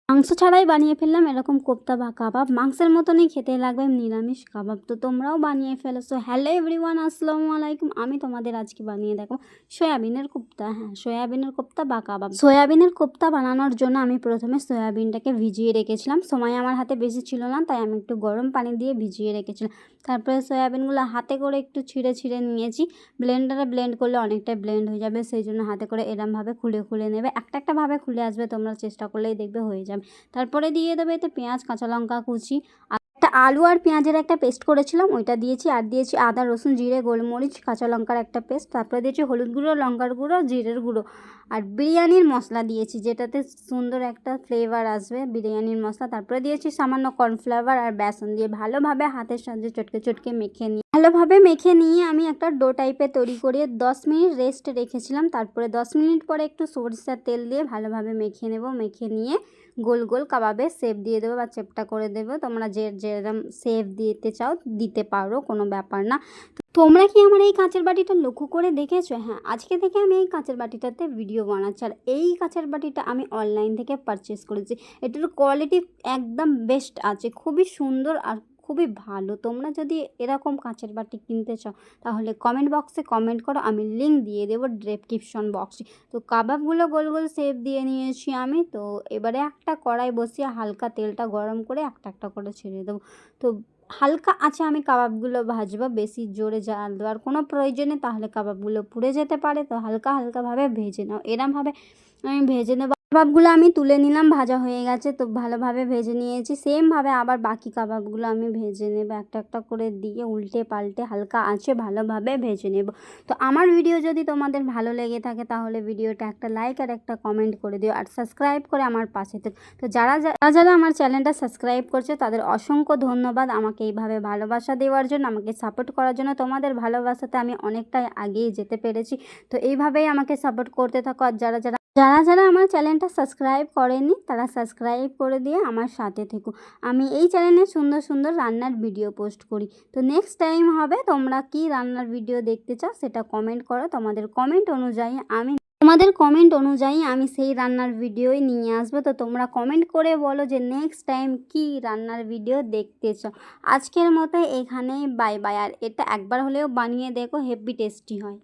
মাংস ছাড়াই বানিয়ে ফেললাম এরকম কোপ্তা বা কাবাব। মাংসের মতনই খেতে লাগবে নিরামিষ কাবাব। তো তোমরাও বানিয়ে ফেলো। সো হ্যালো এভরিওয়ান, আসসালামু আলাইকুম। আমি তোমাদের আজকে বানিয়ে দেখাবো সয়াবিনের কোপ্তা। হ্যাঁ, সয়াবিনের কোপ্তা বা কাবাব। সয়াবিনের কোপ্তা বানানোর জন্য আমি প্রথমে সয়াবিনটাকে ভিজিয়ে রেখেছিলাম। সময় আমার হাতে বেশি ছিল না, তাই আমি একটু গরম পানি দিয়ে ভিজিয়ে রেখেছিলাম। তারপরে সয়াবিনগুলো হাতে করে একটু ছিঁড়ে ছিঁড়ে নিয়েছি। ব্লেন্ডারে ব্লেন্ড করলে অনেকটাই ব্লেন্ড হয়ে যাবে, সেই জন্য হাতে করে এরমভাবে খুলে নেবে। একটা ভাবে খুলে আসবে, তোমরা চেষ্টা করলেই দেখবে হয়ে যাবে। তারপরে দিয়ে দেবে এতে পেঁয়াজ, কাঁচা লঙ্কা কুচি, আর একটা আলু আর পেঁয়াজের একটা পেস্ট করেছিলাম ওইটা দিয়েছি, আর দিয়েছি আদা রসুন জিরে গোলমরিচ কাঁচা লঙ্কার একটা পেস্ট। তারপরে দিয়েছি হলুদ গুঁড়ো, লঙ্কার গুঁড়ো, জিরের গুঁড়ো আর বিরিয়ানির মশলা দিয়েছি, যেটাতে সুন্দর একটা ফ্লেভার আসবে বিরিয়ানির মশলা। তারপরে দিয়েছি সামান্য কর্নফ্লাওয়ার আর বেসন দিয়ে ভালোভাবে হাতের সাহায্যে চটকে চটকে মেখে নিয়ে আমি একটা ডো টাইপের তৈরি করে 10 মিনিট রেস্ট রেখেছিলাম। তারপরে 10 মিনিট পরে একটু সরিষার তেল দিয়ে ভালোভাবে মেখে নেব। মেখে নিয়ে গোল গোল কাবাবের শেপ দিয়ে দেবো বা চেপটা করে দেবো। তোমরা যেরকম শেপ দিতে চাও দিতে পারো, কোনো ব্যাপার না। তোমরা কি আমার এই কাঁচের বাটিটা লক্ষ্য করে দেখেছো? হ্যাঁ, আজকে থেকে আমি এই কাঁচের বাটিটাতে ভিডিও বানাচ্ছি। আর এই কাঁচের বাটিটা আমি অনলাইন থেকে পারচেস করেছি। এটার কোয়ালিটি একদম বেস্ট আছে, খুবই সুন্দর আর খুবই ভালো। তোমরা যদি এরকম কাঁচের বাটি কিনতে চাও তাহলে কমেন্ট বক্সে কমেন্ট করো, আমি লিঙ্ক দিয়ে দেবো ডেসক্রিপশন বক্সে। তো কাবাবগুলো গোল গোল শেপ দিয়ে নিয়েছি আমি। তো এবারে একটা কড়াই বসিয়ে হালকা তেলটা গরম করে একটা করে ছেড়ে দেবো। তো হালকা আছে আমি কাবাবগুলো ভাজবো, বেশি জোরে জাল দেওয়ার কোনো প্রয়োজনে, তাহলে কাবাবগুলো পুড়ে যেতে পারে। তো হালকাভাবে ভেজে নাও, এরমভাবে আমি ভেজে নেবো। কাবাবগুলো আমি তুলে নিলাম, ভাজা হয়ে গেছে। তো ভালোভাবে ভেজে নিয়েছি। সেমভাবে আবার বাকি কাবাবগুলো আমি ভেজে নেব, একটা করে দিয়ে উল্টে পাল্টে হালকা আঁচে ভালোভাবে ভেজে নেব। তো আমার ভিডিও যদি তোমাদের ভালো লেগে থাকে তাহলে ভিডিওটা একটা লাইক আর একটা কমেন্ট করে দিও, আর সাবস্ক্রাইব করে আমার পাশে থেকো। তো যারা আমার চ্যানেলটা সাবস্ক্রাইব করছে তাদের অসংখ্য ধন্যবাদ আমাকে এইভাবে ভালোবাসা দেওয়ার জন্য, আমাকে সাপোর্ট করার জন্য। তোমাদের ভালোবাসাতে আমি অনেকটাই আগিয়ে যেতে পেরেছি। তো এইভাবেই আমাকে সাপোর্ট করতে থাকো। আর যারা আমার চ্যানেলটা সাবস্ক্রাইব করেনি তারা সাবস্ক্রাইব করে দিয়ে আমার সাথে থেকো। আমি এই চ্যানেলে সুন্দর সুন্দর রান্নার ভিডিও পোস্ট করি। তো নেক্সট টাইম হবে, তোমরা কি রান্নার ভিডিও দেখতে চাও সেটা কমেন্ট করো। তোমাদের কমেন্ট অনুযায়ী আমি সেই রান্নার ভিডিওই নিয়ে আসবো। তো তোমরা কমেন্ট করে বলো যে নেক্সট টাইম কি রান্নার ভিডিও দেখতে চাও। আজকের মতো এখানেই বাই বাই। আর এটা একবার হলেও বানিয়ে দেখো, হেভি টেস্টি হয়।